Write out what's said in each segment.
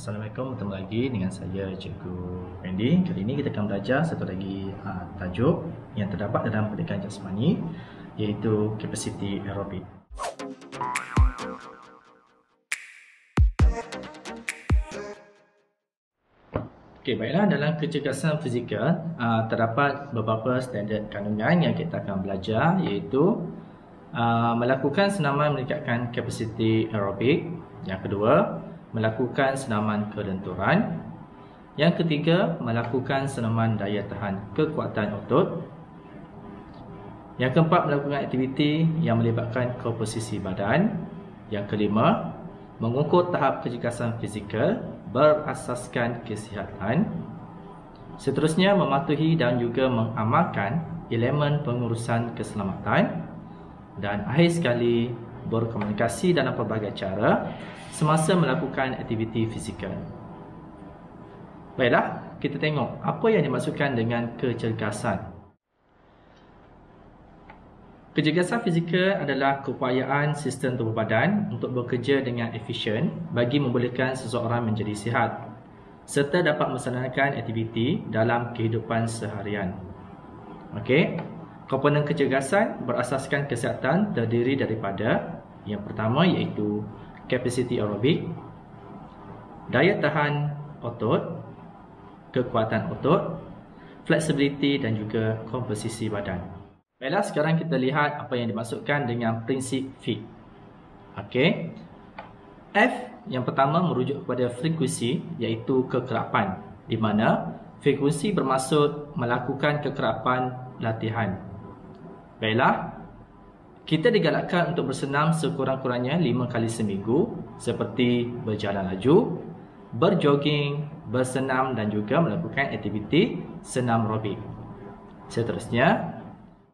Assalamualaikum, bertemu lagi dengan saya Cikgu Randy. Kali ini kita akan belajar satu lagi tajuk yang terdapat dalam pendidikan jasmani, iaitu capacity aerobik. Okey, baiklah, dalam kecergasan fizikal terdapat beberapa standard kandungan yang kita akan belajar, iaitu melakukan senaman meningkatkan capacity aerobik. Yang kedua, melakukan senaman kelenturan. Yang ketiga, melakukan senaman daya tahan kekuatan otot. Yang keempat, melakukan aktiviti yang melibatkan komposisi badan. Yang kelima, mengukur tahap kecergasan fizikal berasaskan kesihatan. Seterusnya, mematuhi dan juga mengamalkan elemen pengurusan keselamatan. Dan akhir sekali, berkomunikasi dalam pelbagai cara semasa melakukan aktiviti fizikal. Baiklah, kita tengok apa yang dimaksudkan dengan kecergasan. Kecergasan fizikal adalah keupayaan sistem tubuh badan untuk bekerja dengan efisien bagi membolehkan seseorang menjadi sihat serta dapat melaksanakan aktiviti dalam kehidupan seharian. Okey, komponen kecergasan berasaskan kesihatan terdiri daripada yang pertama iaitu capacity aerobik, daya tahan otot, kekuatan otot, flexibility dan juga komposisi badan. Baiklah, sekarang kita lihat apa yang dimaksudkan dengan prinsip FIT. Okey. F yang pertama merujuk kepada frekuensi, iaitu kekerapan, di mana frekuensi bermaksud melakukan kekerapan latihan. Baiklah, kita digalakkan untuk bersenam sekurang-kurangnya 5 kali seminggu, seperti berjalan laju, berjoging, bersenam dan juga melakukan aktiviti senam aerobik. Seterusnya,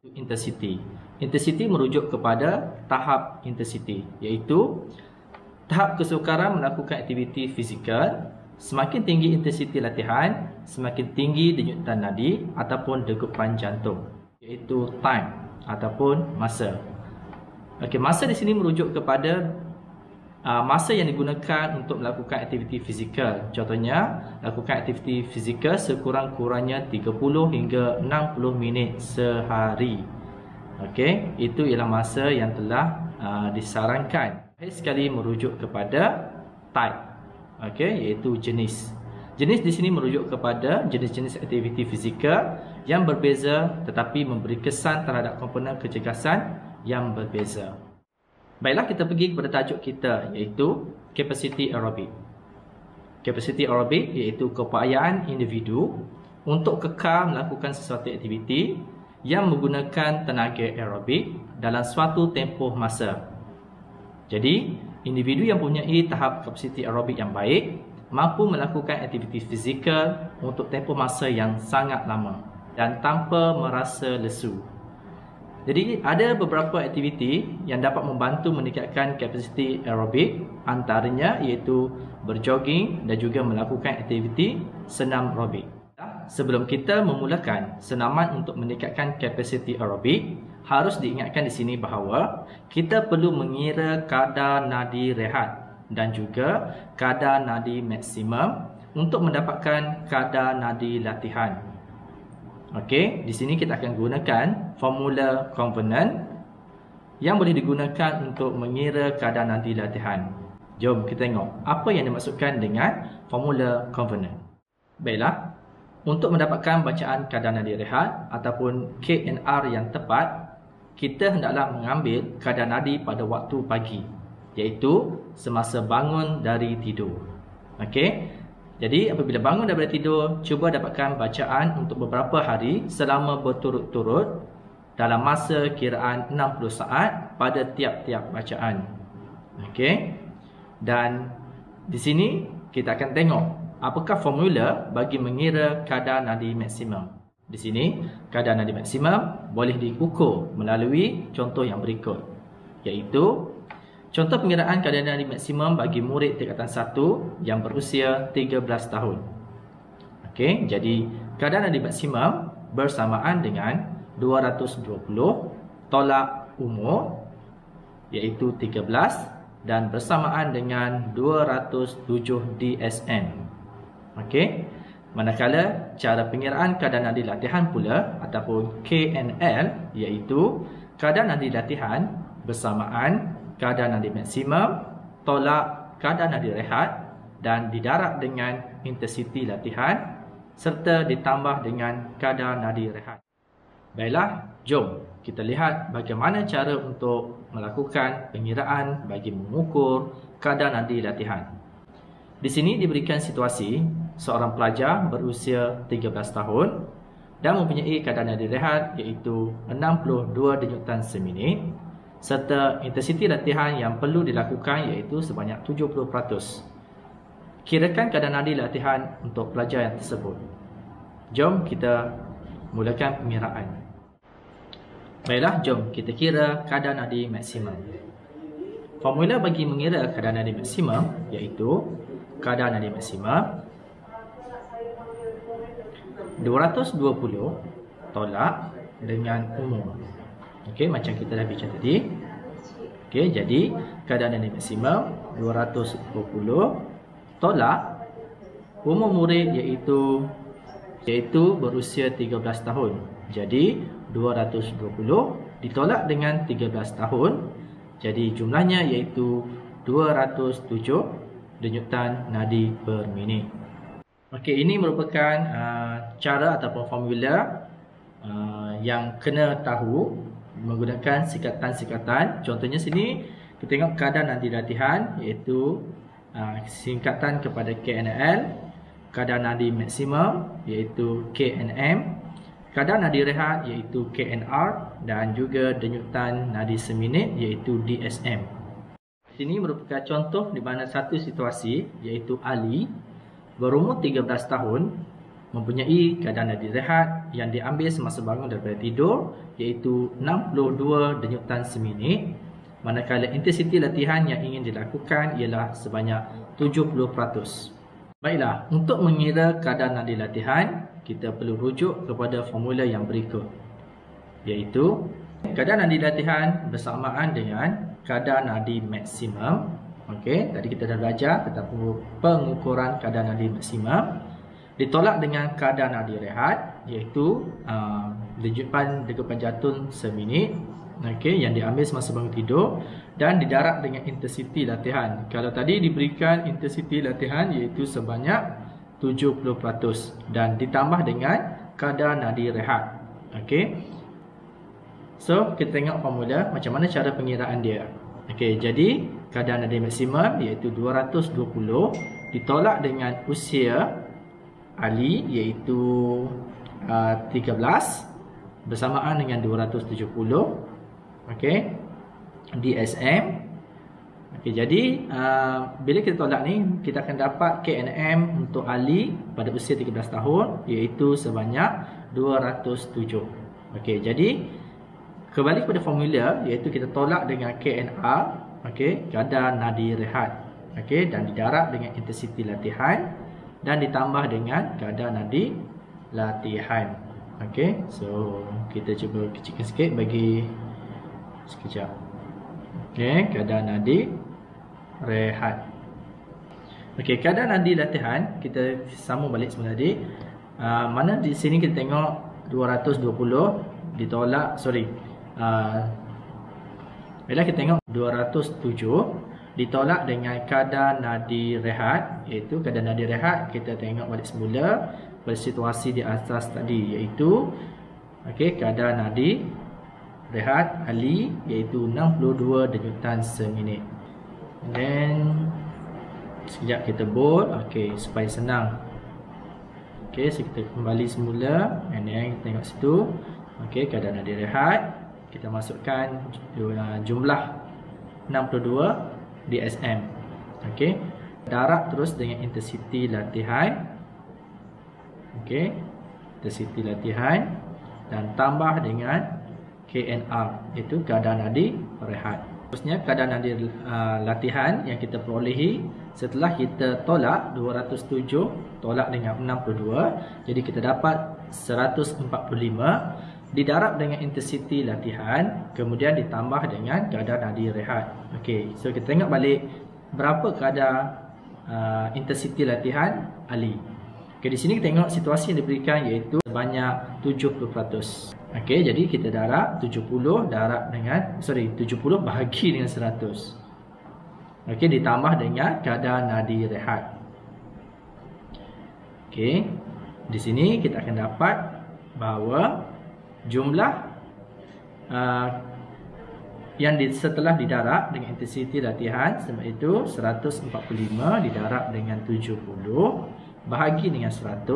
intensity. Intensity merujuk kepada tahap intensity, iaitu tahap kesukaran melakukan aktiviti fizikal. Semakin tinggi intensiti latihan, semakin tinggi denyutan nadi ataupun degupan jantung, iaitu time ataupun masa. Okey, masa di sini merujuk kepada masa yang digunakan untuk melakukan aktiviti fizikal. Contohnya, lakukan aktiviti fizikal sekurang-kurangnya 30 hingga 60 minit sehari. Okey, itu ialah masa yang telah disarankan. Akhir sekali merujuk kepada type. Okey, iaitu jenis. Jenis di sini merujuk kepada jenis-jenis aktiviti fizikal yang berbeza tetapi memberi kesan terhadap komponen kecergasan yang berbeza. Baiklah, kita pergi kepada tajuk kita, iaitu capacity aerobik. Capacity aerobik iaitu keupayaan individu untuk kekal melakukan sesuatu aktiviti yang menggunakan tenaga aerobik dalam suatu tempoh masa. Jadi, individu yang mempunyai tahap capacity aerobik yang baik mampu melakukan aktiviti fizikal untuk tempoh masa yang sangat lama dan tanpa merasa lesu. Jadi, ada beberapa aktiviti yang dapat membantu meningkatkan kapasiti aerobik, antaranya iaitu berjoging dan juga melakukan aktiviti senam aerobik. Sebelum kita memulakan senaman untuk meningkatkan kapasiti aerobik, harus diingatkan di sini bahawa kita perlu mengira kadar nadi rehat dan juga kadar nadi maksimum untuk mendapatkan kadar nadi latihan. Okey, di sini kita akan gunakan formula konvenan yang boleh digunakan untuk mengira kadar nadi latihan. Jom kita tengok apa yang dimaksudkan dengan formula konvenan. Baiklah, untuk mendapatkan bacaan kadar nadi rehat ataupun KNR yang tepat, kita hendaklah mengambil kadar nadi pada waktu pagi, iaitu semasa bangun dari tidur. Okey. Jadi, apabila bangun daripada tidur, cuba dapatkan bacaan untuk beberapa hari selama berturut-turut dalam masa kiraan 60 saat pada tiap-tiap bacaan. Okey. Dan di sini kita akan tengok apakah formula bagi mengira kadar nadi maksimum. Di sini, kadar nadi maksimum boleh diukur melalui contoh yang berikut, iaitu contoh pengiraan kadar nadi maksimum bagi murid tingkatan 1 yang berusia 13 tahun. Okey, jadi kadar nadi maksimum bersamaan dengan 220 tolak umur, iaitu 13 dan bersamaan dengan 207 DSN. Okey. Manakala cara pengiraan kadar nadi latihan pula ataupun KNL iaitu kadar nadi latihan bersamaan kadar nadi maksimum tolak kadar nadi rehat dan didarab dengan intensiti latihan serta ditambah dengan kadar nadi rehat. Baiklah, jom kita lihat bagaimana cara untuk melakukan pengiraan bagi mengukur kadar nadi latihan. Di sini diberikan situasi seorang pelajar berusia 13 tahun dan mempunyai kadar nadi rehat iaitu 62 denyutan seminit serta intensiti latihan yang perlu dilakukan iaitu sebanyak 70%. Kirakan kadar nadi latihan untuk pelajar yang tersebut. Jom kita mulakan pengiraan. Baiklah, jom kita kira kadar nadi maksimum. Formula bagi mengira kadar nadi maksimum iaitu kadar nadi maksimum 220 tolak dengan umum. Okey, macam kita dah bincang tadi. Okey, jadi kadar nadi maksimum 220 tolak umur murid iaitu berusia 13 tahun. Jadi 220 ditolak dengan 13 tahun. Jadi jumlahnya iaitu 207 denyutan nadi per minit. Okey, ini merupakan cara ataupun formula yang kena tahu menggunakan singkatan-singkatan. Contohnya sini kita tengok kadar nadi latihan iaitu singkatan kepada KNL, kadar nadi maksimum iaitu KNM, kadar nadi rehat iaitu KNR dan juga denyutan nadi seminit iaitu DSM. Ini merupakan contoh di mana satu situasi iaitu Ali berumur 13 tahun mempunyai kadar nadi rehat yang diambil semasa bangun daripada tidur iaitu 62 denyutan seminit, manakala intensiti latihan yang ingin dilakukan ialah sebanyak 70%. Baiklah, untuk mengira kadar nadi latihan, kita perlu rujuk kepada formula yang berikut, iaitu kadar nadi latihan bersamaan dengan kadar nadi maksimum. Okey, tadi kita dah belajar tentang pengukuran kadar nadi maksimum ditolak dengan kadar nadi rehat iaitu degupan jantung seminit, okey, yang diambil semasa bangun tidur dan didarab dengan intensiti latihan. Kalau tadi diberikan intensiti latihan iaitu sebanyak 70% dan ditambah dengan kadar nadi rehat. Okey. So, kita tengok formula macam mana cara pengiraan dia. Okey, jadi kadar nadi maksimum iaitu 220 ditolak dengan usia Ali iaitu 13 bersamaan dengan 270. Okey, DSM. Okey, jadi bila kita tolak ni, kita akan dapat KNM untuk Ali pada usia 13 tahun iaitu sebanyak 207. Okey, jadi kembali kepada formula iaitu kita tolak dengan KNR, okey, kadar nadi rehat, okey, dan didarab dengan intensiti latihan dan ditambah dengan kadar nadi latihan. Okey, so kita cuba kecilkan sikit bagi sekejap. Okey, kadar nadi rehat. Okey, kadar nadi latihan kita sambung balik semula tadi. Mana di sini kita tengok 220 ditolak, bila kita tengok 207 ditolak dengan kadar nadi rehat, iaitu kadar nadi rehat kita tengok balik semula pada situasi di atas tadi iaitu okey, kadar nadi rehat Ali iaitu 62 denyutan seminit. Dan sekejap kita bold, okey, supaya senang. Okey, so kita kembali semula and then kita tengok situ. Okey, kadar nadi rehat kita masukkan jumlah 62 DSM. Okey, darab terus dengan intensiti latihan. Okey, intensiti latihan dan tambah dengan KNR iaitu kadar nadi rehat. Terusnya kadar nadi latihan yang kita perolehi setelah kita tolak 207 tolak dengan 62, jadi kita dapat 145 didarab dengan intensiti latihan, kemudian ditambah dengan kadar nadi rehat. Okey, so kita tengok balik berapa kadar intensiti latihan Ali. Okey, di sini kita tengok situasi yang diberikan iaitu sebanyak 70%. Okey, jadi kita darab 70 bahagi dengan 100. Okey, ditambah dengan kadar nadi rehat. Okey, di sini kita akan dapat bahawa jumlah yang setelah didarab dengan intensiti latihan iaitu 145 didarab dengan 70 bahagi dengan 100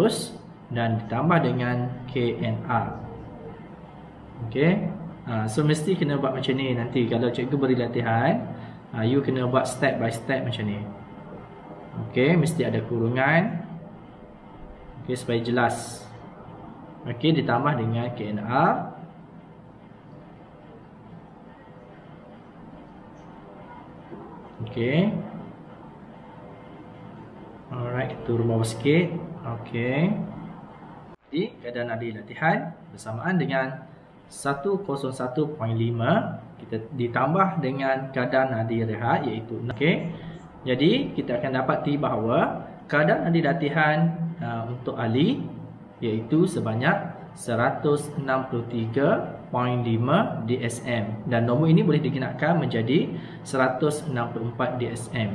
dan ditambah dengan KNR. Okey, so mesti kena buat macam ni nanti kalau cikgu beri latihan, you kena buat step by step macam ni. Okey, mesti ada kurungan. Okey, supaya jelas. Okey, ditambah dengan KNR. Okey. Alright, turun bawah sikit. Okey. Jadi, kadar nadi latihan bersamaan dengan 101.5 kita ditambah dengan kadar nadi rehat iaitu. Okey. Jadi, kita akan dapati bahawa kadar nadi latihan untuk Ali iaitu sebanyak 163.5 DSM dan nombor ini boleh digenapkan menjadi 164 DSM.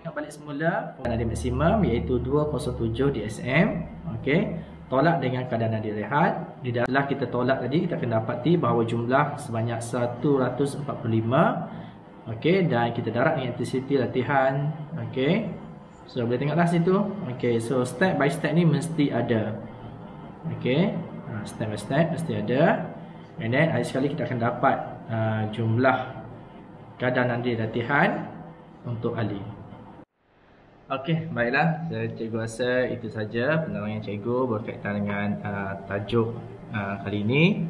Kita balik semula, nadi maksimum iaitu 207 DSM. Okey, tolak dengan kadar nadi rehat. Setelah kita tolak tadi, kita akan dapati bahawa jumlah sebanyak 145. Okey, dan kita darab dengan intensiti latihan. Okey, so boleh tengoklah situ. Okey, so step by step ni mesti ada. Okey, step by step mesti ada. And then hari sekali kita akan dapat jumlah kadar nadi latihan untuk Ali. Okey, baiklah. Cikgu rasa itu saja penerangan cikgu berkaitan dengan tajuk kali ini.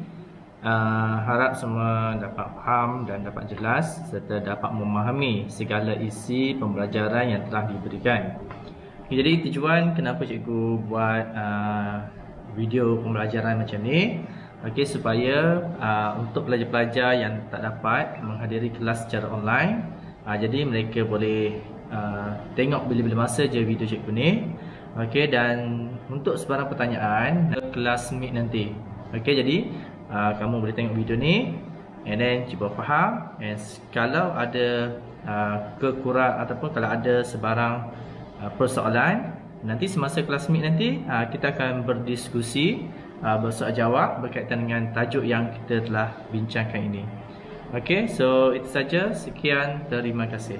Harap semua dapat faham dan dapat jelas serta dapat memahami segala isi pembelajaran yang telah diberikan. Jadi tujuan kenapa cikgu buat video pembelajaran macam ni, okey, supaya untuk pelajar-pelajar yang tak dapat menghadiri kelas secara online, jadi mereka boleh tengok bila-bila masa je video cikgu ni. Okey, dan untuk sebarang pertanyaan kelas meet nanti. Okey, jadi kamu boleh tengok video ni and then cuba faham, and kalau ada kekurangan ataupun kalau ada sebarang persoalan nanti semasa kelas meet nanti kita akan berdiskusi bersoal jawab berkaitan dengan tajuk yang kita telah bincangkan ini. Okey, so itu saja. Sekian, terima kasih.